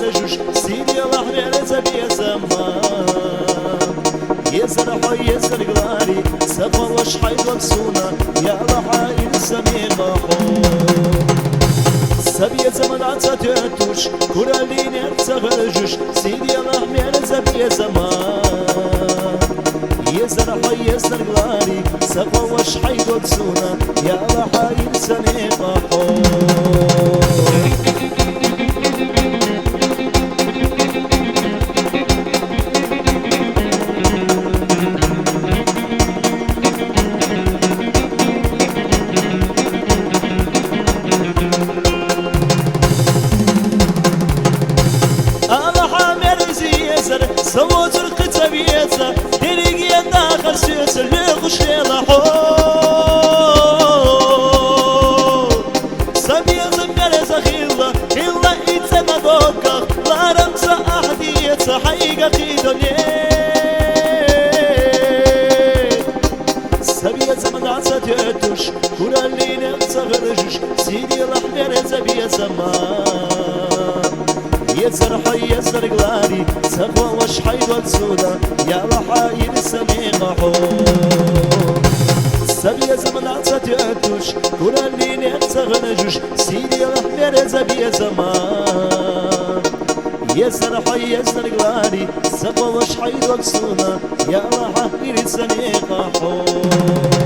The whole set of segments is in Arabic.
تغرجوش سيدي الله يرزق يا زمان يزر حي يزر قلاري سفر وشحيد وكسونا يا الله حايل سميع محور سبي زمن عتاتوش كرالين تغرجوش سيدي الله يرزق يا زمان يزر حي يزر قلاري سفر وشحيد وكسونا يا الله حايل سميع محور صوت الكتاب يسا ديريقي داخل سيس اللي خش لحور سمي زمير زخيلة إلا إتسنا دوكا لا رمز أحدية حقيقة دنيا سبي زمن عسات يتوش كل اللي نغرجوش سيدي الأحمر زبي زمان يزر حي يزر قلاري سقوى وشحيد والسودا يا رحايل سميع محور سبي زمن عطت يأتوش كل اللي نغرجوش سيدي الأحمر زبي زمان يزر حي يزر قلاري سقوى وشحيد والسودا يا رحايل سميع محور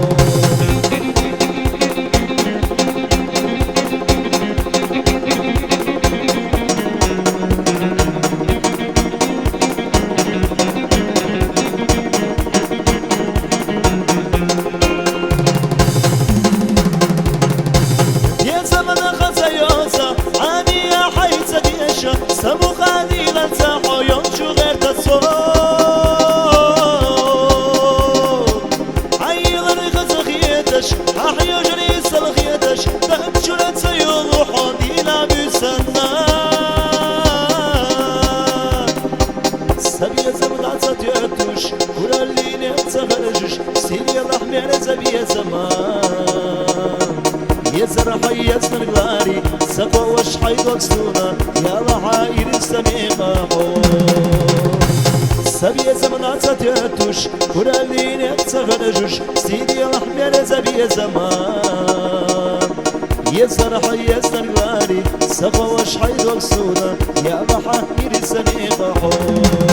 سبو خليل انتحو ينشو غير تصور عيل رغز خيتش احيو جريس الخيتش تمشو لتسيول وحودي لابسنا سبي زمن عزت يأتوش كل اللي نتغرجوش سيدي الأحمر زبي زمان يزر حي يزر قلاري سقوى وشحيد وكسونا يا رحايل سميع محور سبي زمن عطت يأتوش كل اللي نتغرجوش سيدي الأحمر زبي زمان يزر حي يزر قلاري سقوى وشحيد وكسونا يا رحايل سميع محور